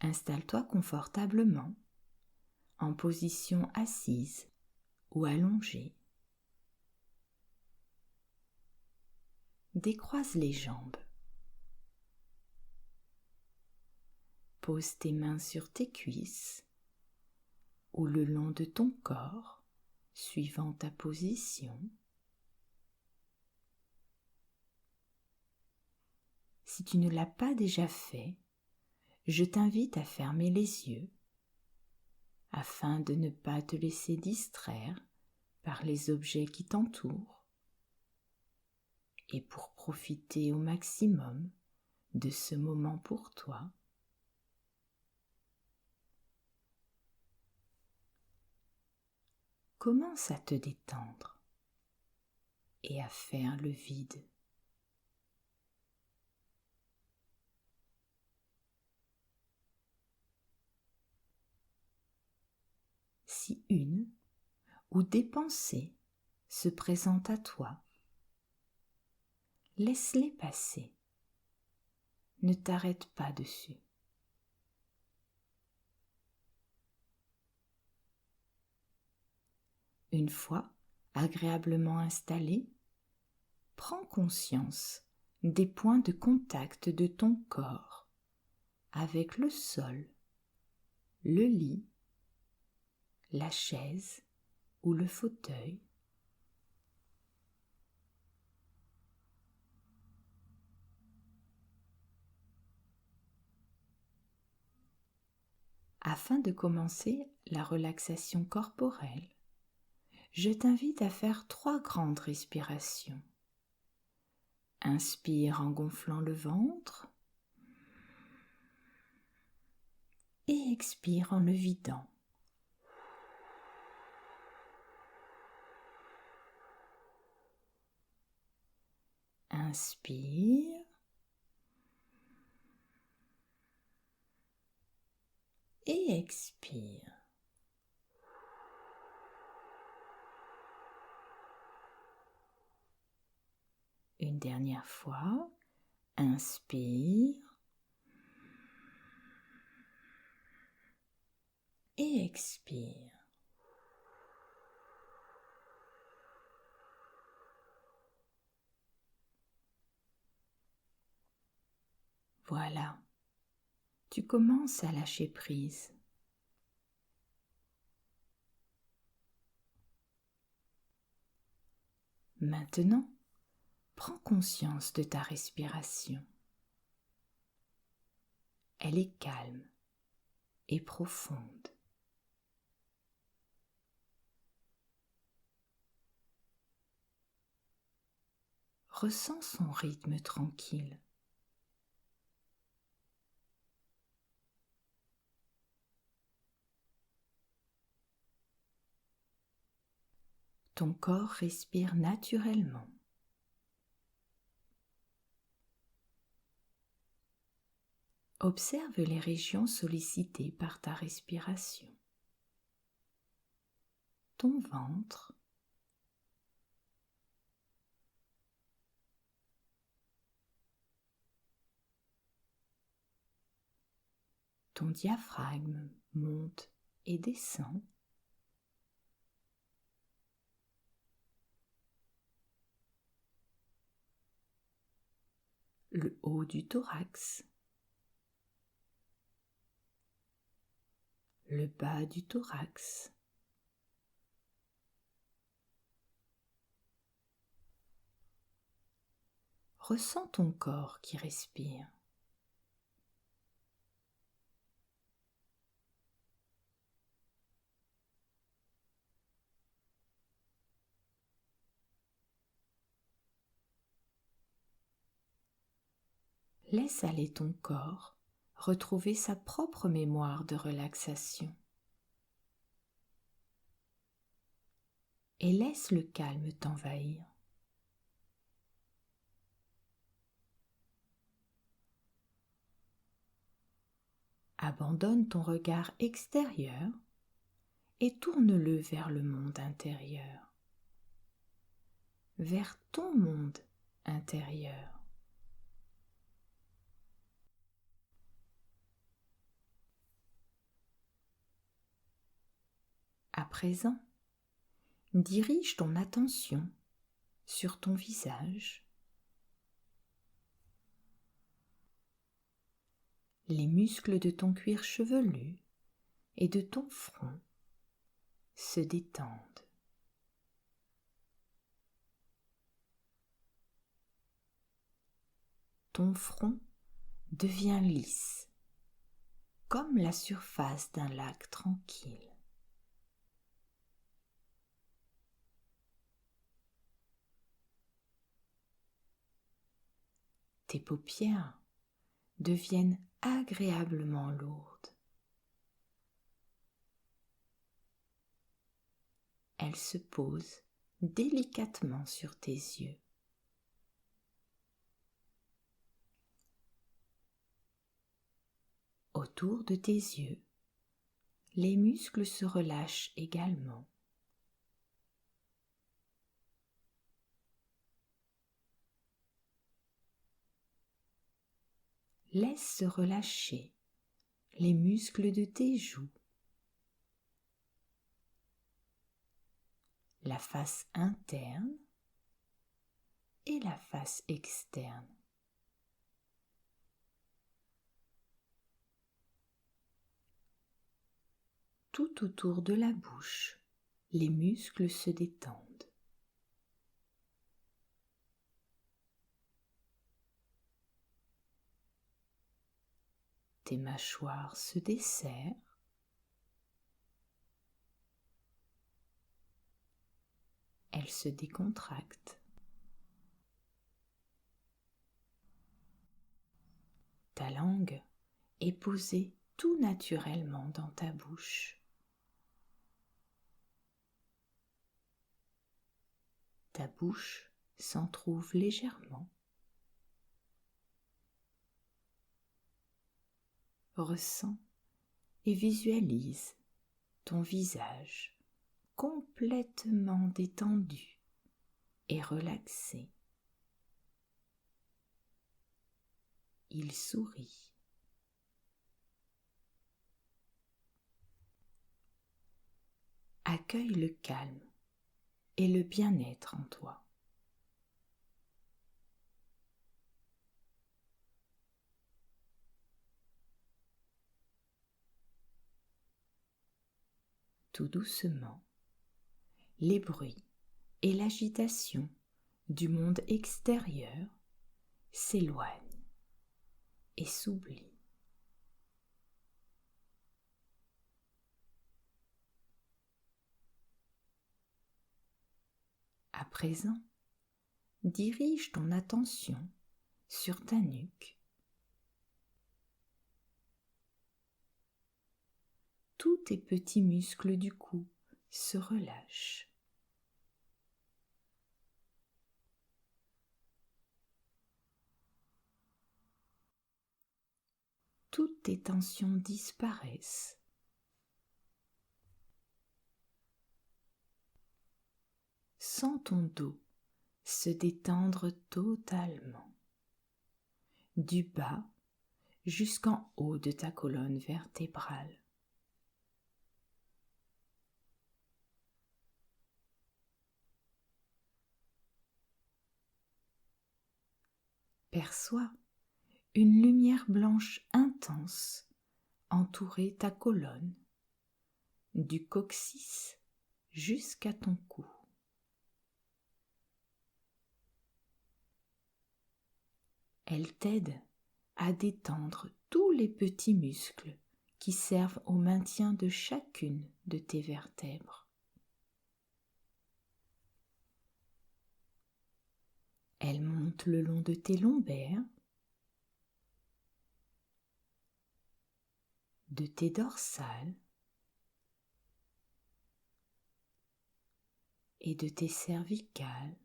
Installe-toi confortablement, en position assise ou allongée. Décroise les jambes. Pose tes mains sur tes cuisses ou le long de ton corps, suivant ta position. Si tu ne l'as pas déjà fait, je t'invite à fermer les yeux afin de ne pas te laisser distraire par les objets qui t'entourent et pour profiter au maximum de ce moment pour toi. Commence à te détendre et à faire le vide. Si une ou des pensées se présentent à toi, laisse-les passer. Ne t'arrête pas dessus. Une fois agréablement installé, prends conscience des points de contact de ton corps avec le sol, le lit, la chaise ou le fauteuil. Afin de commencer la relaxation corporelle, je t'invite à faire 3 grandes respirations. Inspire en gonflant le ventre et expire en le vidant. Inspire et expire. Une dernière fois, inspire et expire. Voilà, tu commences à lâcher prise. Maintenant, prends conscience de ta respiration. Elle est calme et profonde. Ressens son rythme tranquille. Ton corps respire naturellement. Observe les régions sollicitées par ta respiration. Ton ventre, ton diaphragme monte et descend. Le haut du thorax, le bas du thorax, ressens ton corps qui respire. Laisse aller ton corps retrouver sa propre mémoire de relaxation. Et laisse le calme t'envahir. Abandonne ton regard extérieur et tourne-le vers le monde intérieur, vers ton monde intérieur. À présent, dirige ton attention sur ton visage. Les muscles de ton cuir chevelu et de ton front se détendent. Ton front devient lisse, comme la surface d'un lac tranquille. Tes paupières deviennent agréablement lourdes. Elles se posent délicatement sur tes yeux. Autour de tes yeux, les muscles se relâchent également. Laisse se relâcher les muscles de tes joues, la face interne et la face externe. Tout autour de la bouche, les muscles se détendent. Tes mâchoires se desserrent. Elles se décontractent. Ta langue est posée tout naturellement dans ta bouche. Ta bouche s'entrouvre légèrement. Ressens et visualise ton visage complètement détendu et relaxé. Il sourit. Accueille le calme et le bien-être en toi. Tout doucement, les bruits et l'agitation du monde extérieur s'éloignent et s'oublient. À présent, dirige ton attention sur ta nuque. Tous tes petits muscles du cou se relâchent. Toutes tes tensions disparaissent. Sens ton dos se détendre totalement, du bas jusqu'en haut de ta colonne vertébrale. Perçois une lumière blanche intense entourer ta colonne, du coccyx jusqu'à ton cou. Elle t'aide à détendre tous les petits muscles qui servent au maintien de chacune de tes vertèbres. Elle monte le long de tes lombaires, de tes dorsales et de tes cervicales.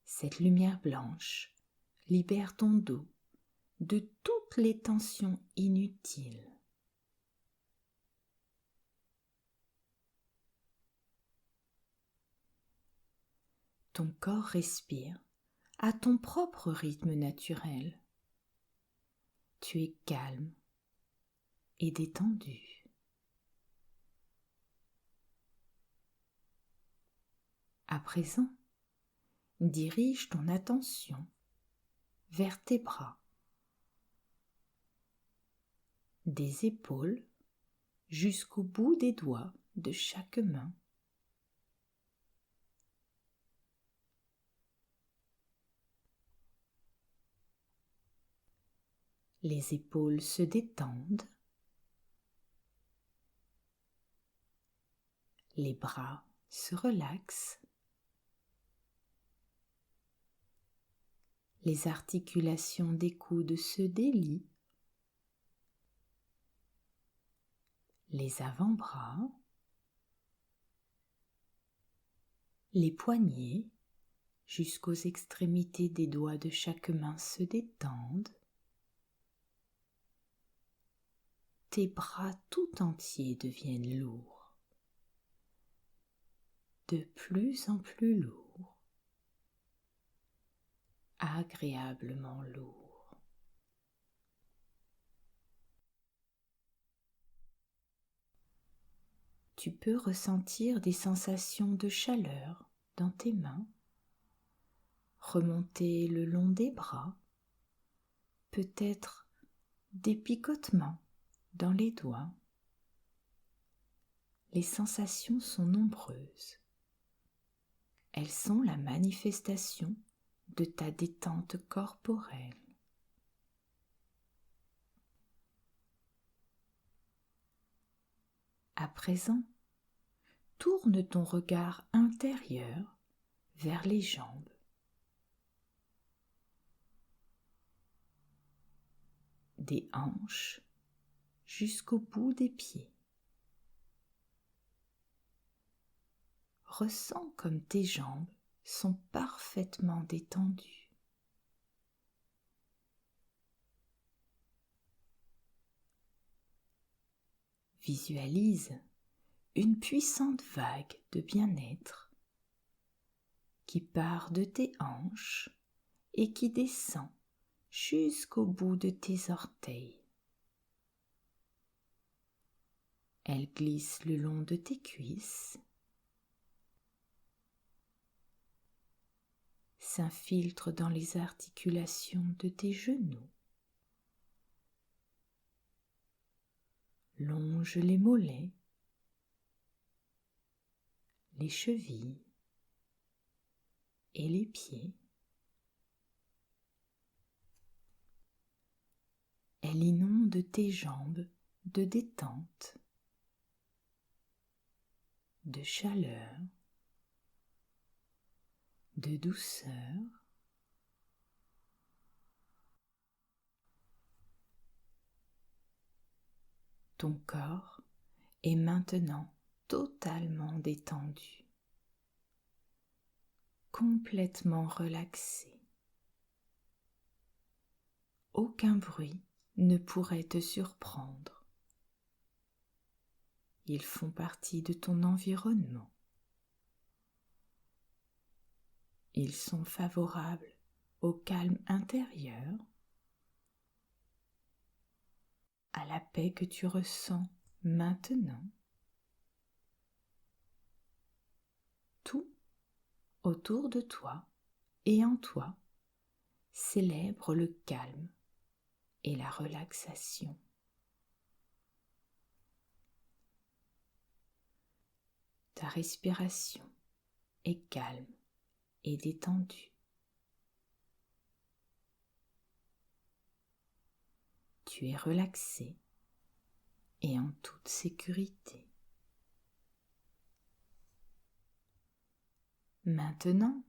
Cette lumière blanche libère ton dos de toutes les tensions inutiles. Ton corps respire à ton propre rythme naturel. Tu es calme et détendu. À présent, dirige ton attention vers tes bras, des épaules jusqu'au bout des doigts de chaque main. Les épaules se détendent, les bras se relaxent, les articulations des coudes se délient, les avant-bras, les poignets jusqu'aux extrémités des doigts de chaque main se détendent, tes bras tout entiers deviennent lourds, de plus en plus lourds, agréablement lourds. Tu peux ressentir des sensations de chaleur dans tes mains, remonter le long des bras, peut-être des picotements dans les doigts. Les sensations sont nombreuses. Elles sont la manifestation de ta détente corporelle. À présent, tourne ton regard intérieur vers les jambes. Des hanches jusqu'au bout des pieds. Ressens comme tes jambes sont parfaitement détendues. Visualise une puissante vague de bien-être qui part de tes hanches et qui descend jusqu'au bout de tes orteils. Elle glisse le long de tes cuisses, s'infiltre dans les articulations de tes genoux, longe les mollets, les chevilles et les pieds. Elle inonde tes jambes de détente, de chaleur, de douceur. Ton corps est maintenant totalement détendu, complètement relaxé. Aucun bruit ne pourrait te surprendre. Ils font partie de ton environnement. Ils sont favorables au calme intérieur, à la paix que tu ressens maintenant. Tout autour de toi et en toi célèbre le calme et la relaxation. Ta respiration est calme et détendue. Tu es relaxé et en toute sécurité. Maintenant,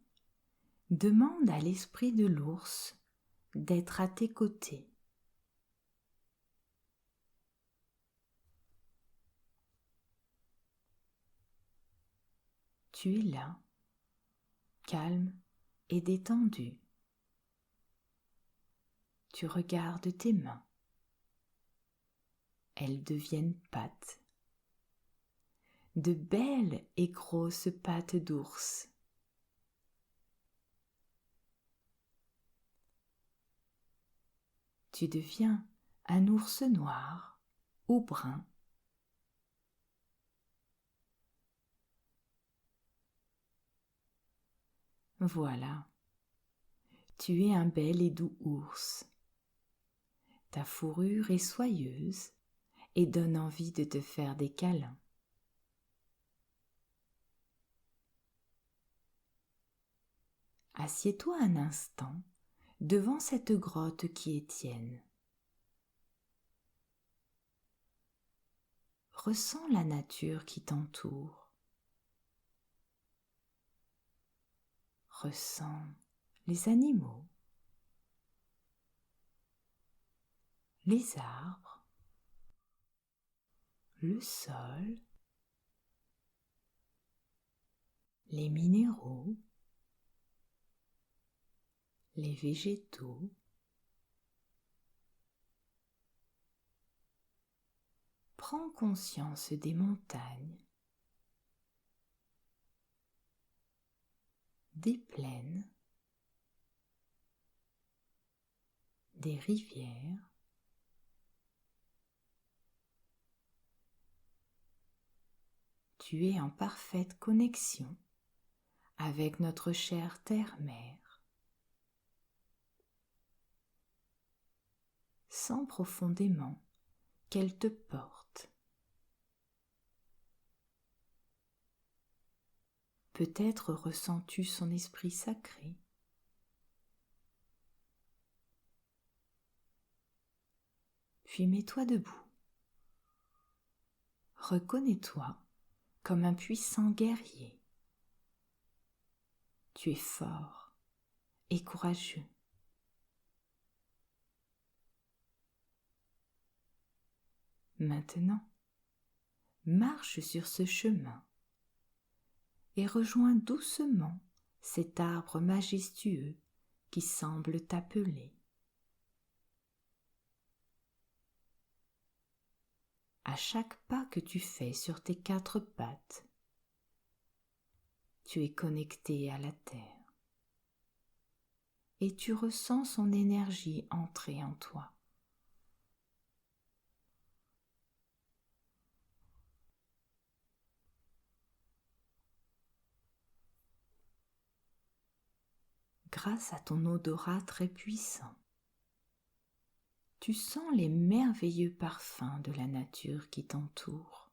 demande à l'esprit de l'ours d'être à tes côtés. Tu es là, calme et détendu. Tu regardes tes mains. Elles deviennent pattes. De belles et grosses pattes d'ours. Tu deviens un ours noir ou brun. Voilà, tu es un bel et doux ours. Ta fourrure est soyeuse et donne envie de te faire des câlins. Assieds-toi un instant devant cette grotte qui est tienne. Ressens la nature qui t'entoure. Ressens les animaux, les arbres, le sol, les minéraux, les végétaux. Prends conscience des montagnes, des plaines, des rivières. Tu es en parfaite connexion avec notre chère terre-mère. Sens profondément qu'elle te porte. Peut-être ressens-tu son esprit sacré. Puis mets-toi debout. Reconnais-toi comme un puissant guerrier. Tu es fort et courageux. Maintenant, marche sur ce chemin et rejoins doucement cet arbre majestueux qui semble t'appeler. À chaque pas que tu fais sur tes 4 pattes, tu es connecté à la terre et tu ressens son énergie entrer en toi. Grâce à ton odorat très puissant, tu sens les merveilleux parfums de la nature qui t'entoure.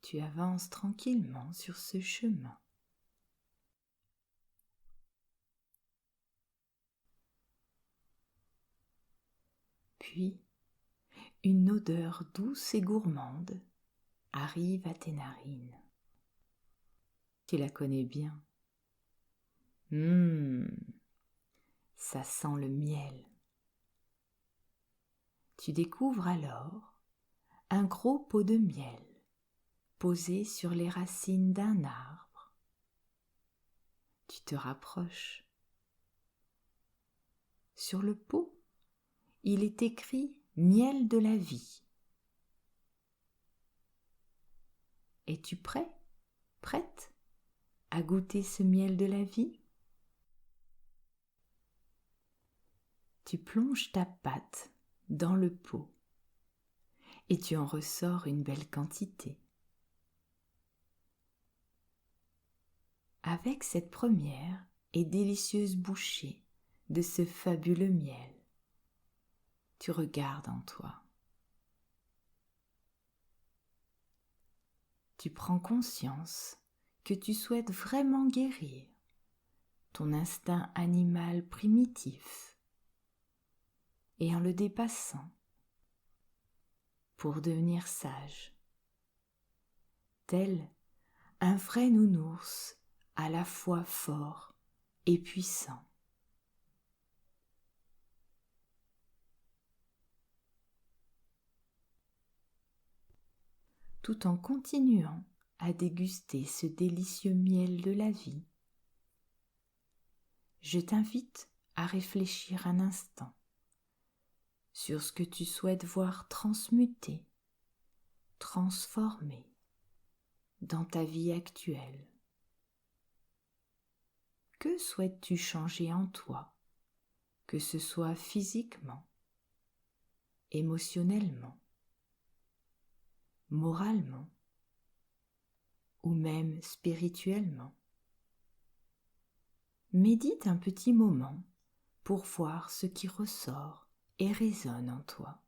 Tu avances tranquillement sur ce chemin. Puis, une odeur douce et gourmande arrive à tes narines. Tu la connais bien. Ça sent le miel. Tu découvres alors un gros pot de miel posé sur les racines d'un arbre. Tu te rapproches. Sur le pot, il est écrit « Miel de la vie ». Es-tu prêt, prête à goûter ce miel de la vie? Tu plonges ta patte dans le pot et tu en ressors une belle quantité. Avec cette première et délicieuse bouchée de ce fabuleux miel, tu regardes en toi. Tu prends conscience que tu souhaites vraiment guérir ton instinct animal primitif et en le dépassant pour devenir sage, tel un vrai nounours à la fois fort et puissant. Tout en continuant à déguster ce délicieux miel de la vie, je t'invite à réfléchir un instant sur ce que tu souhaites voir transmuter, transformer dans ta vie actuelle. Que souhaites-tu changer en toi, que ce soit physiquement, émotionnellement, moralement ou même spirituellement? Médite un petit moment pour voir ce qui ressort et résonne en toi.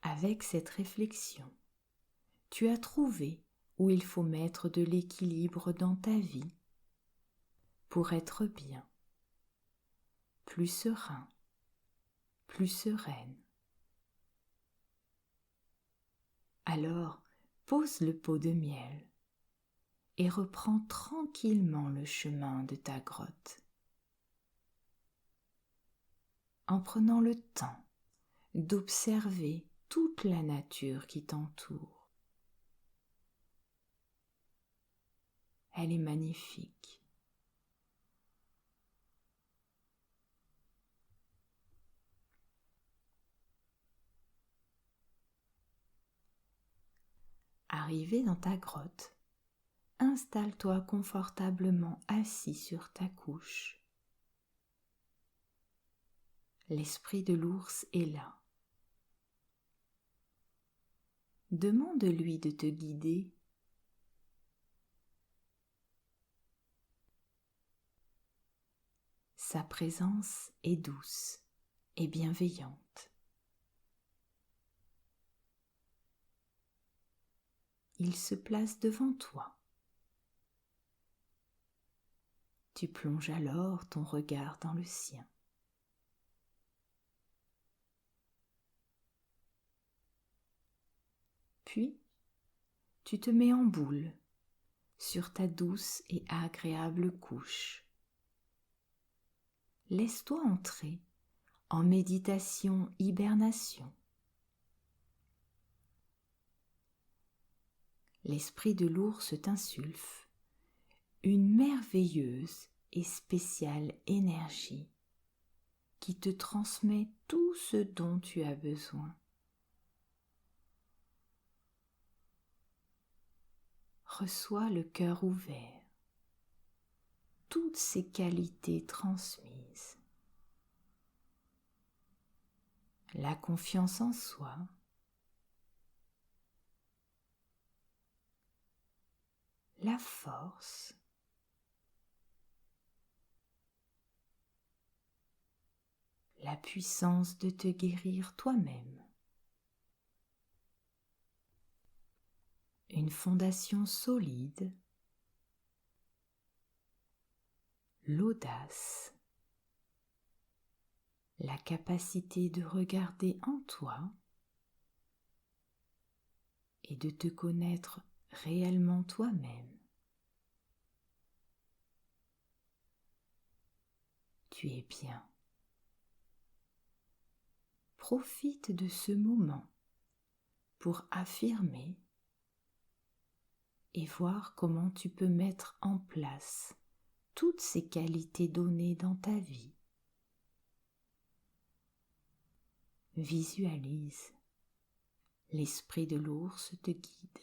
Avec cette réflexion, tu as trouvé où il faut mettre de l'équilibre dans ta vie pour être bien, plus serein, plus sereine. Alors, Pose le pot de miel et reprends tranquillement le chemin de ta grotte, en prenant le temps d'observer toute la nature qui t'entoure. Elle est magnifique. Arrivé dans ta grotte, installe-toi confortablement assis sur ta couche. L'esprit de l'ours est là. Demande-lui de te guider. Sa présence est douce et bienveillante. Il se place devant toi. Tu plonges alors ton regard dans le sien. Puis, tu te mets en boule sur ta douce et agréable couche. Laisse-toi entrer en méditation hibernation. L'esprit de l'ours t'insuffle une merveilleuse et spéciale énergie qui te transmet tout ce dont tu as besoin. Reçois le cœur ouvert, toutes ces qualités transmises. La confiance en soi, la force, la puissance de te guérir toi-même, une fondation solide, l'audace, la capacité de regarder en toi et de te connaître réellement toi-même. Tu es bien. Profite de ce moment pour affirmer et voir comment tu peux mettre en place toutes ces qualités données dans ta vie. Visualise, l'esprit de l'ours te guide.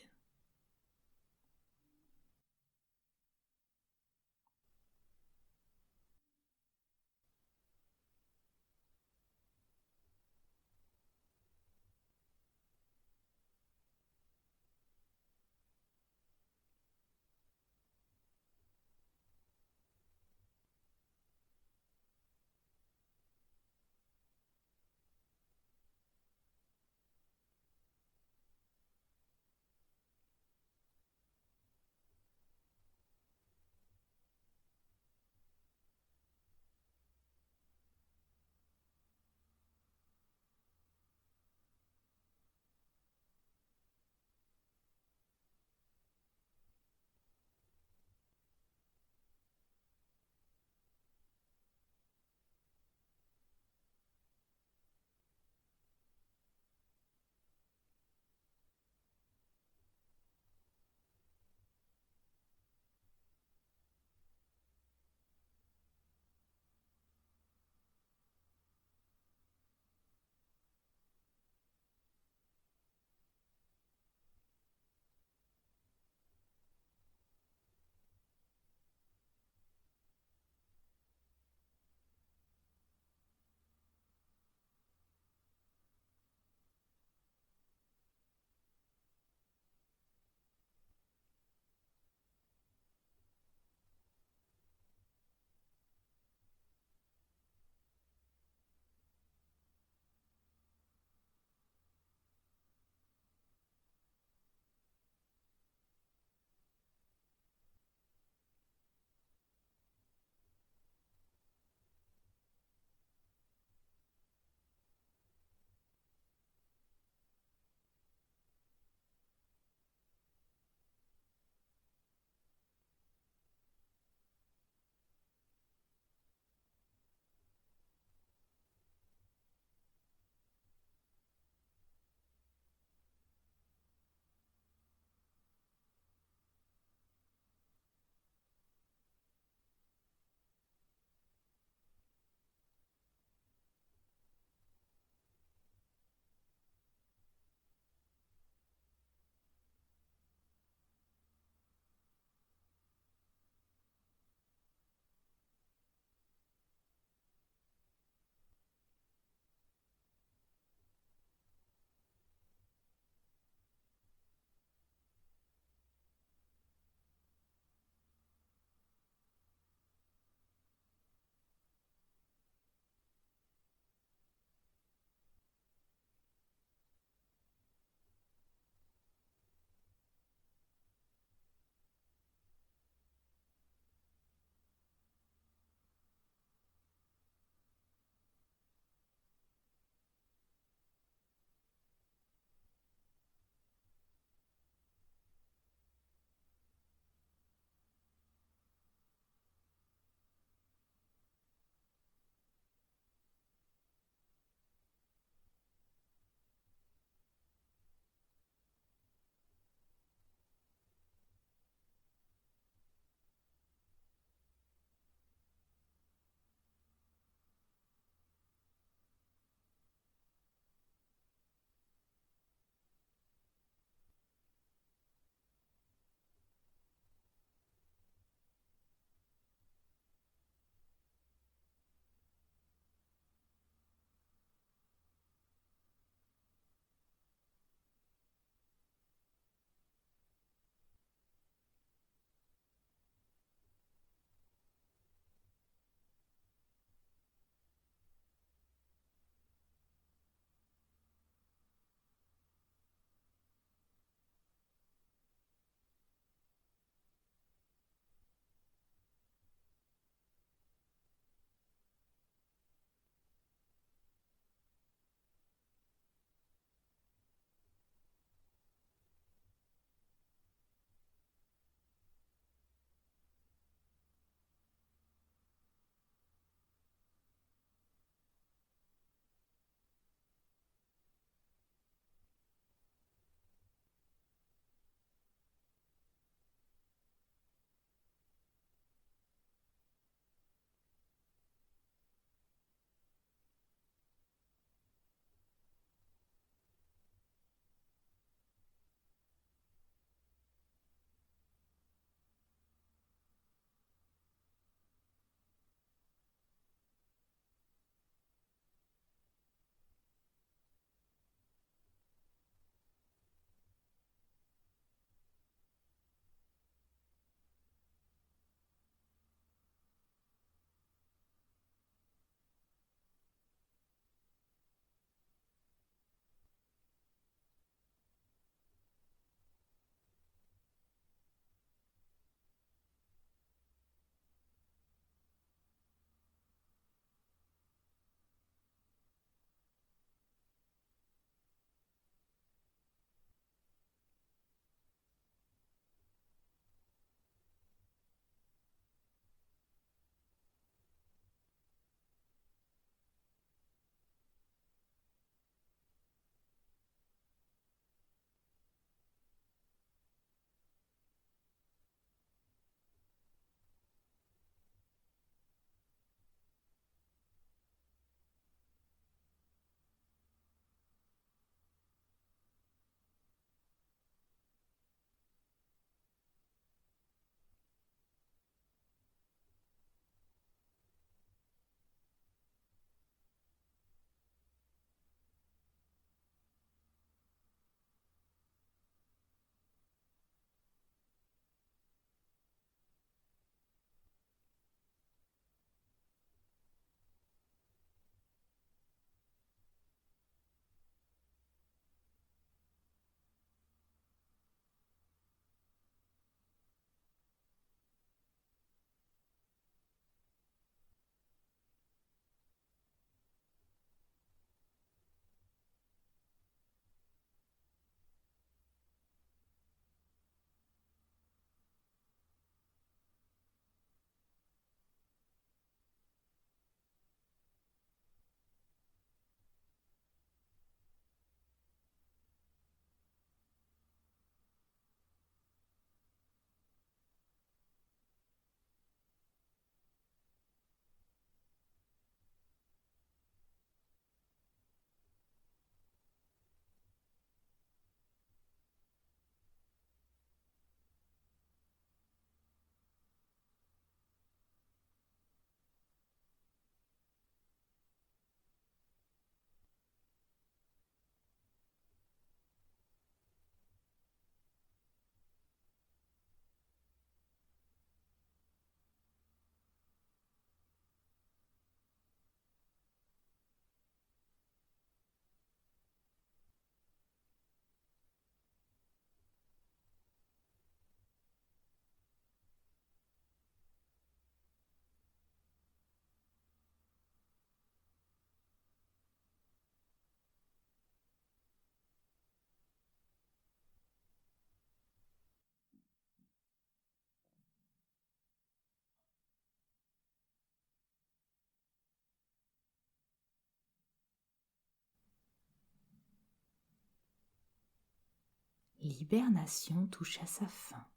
l'hibernation touche à sa fin.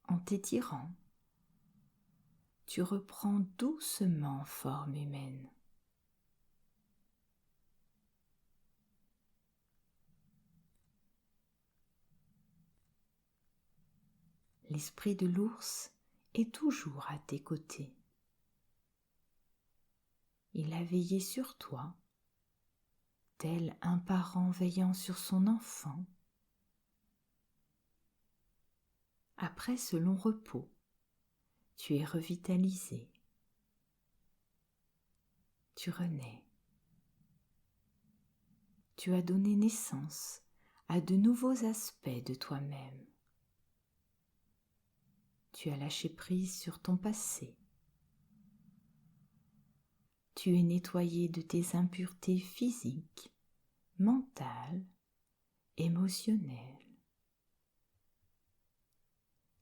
En t'étirant, tu reprends doucement forme humaine. L'esprit de l'ours est toujours à tes côtés. Il a veillé sur toi, tel un parent veillant sur son enfant. Après ce long repos, tu es revitalisé. Tu renais. Tu as donné naissance à de nouveaux aspects de toi-même. Tu as lâché prise sur ton passé. Tu es nettoyé de tes impuretés physiques, mentales, émotionnelles.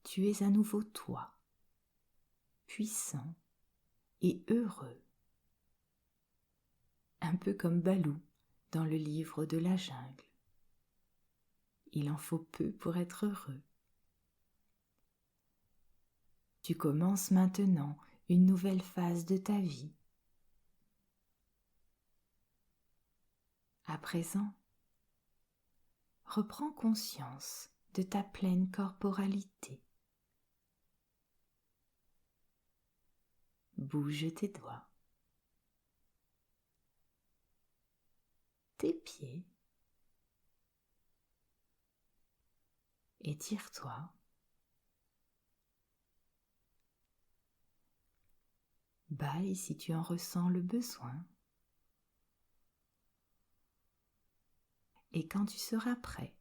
Tu es à nouveau toi, puissant et heureux. Un peu comme Balou dans le livre de la jungle. Il en faut peu pour être heureux. Tu commences maintenant une nouvelle phase de ta vie. À présent, reprends conscience de ta pleine corporalité. Bouge tes doigts, tes pieds, étire-toi. Bâille si tu en ressens le besoin. Et quand tu seras prêt,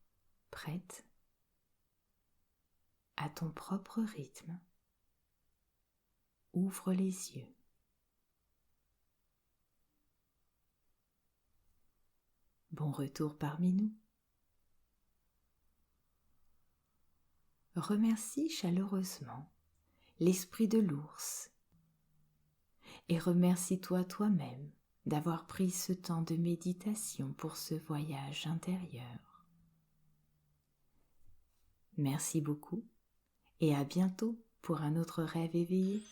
prête, à ton propre rythme, ouvre les yeux. Bon retour parmi nous. Remercie chaleureusement l'esprit de l'ours et remercie-toi toi-même d'avoir pris ce temps de méditation pour ce voyage intérieur. Merci beaucoup et à bientôt pour un autre rêve éveillé.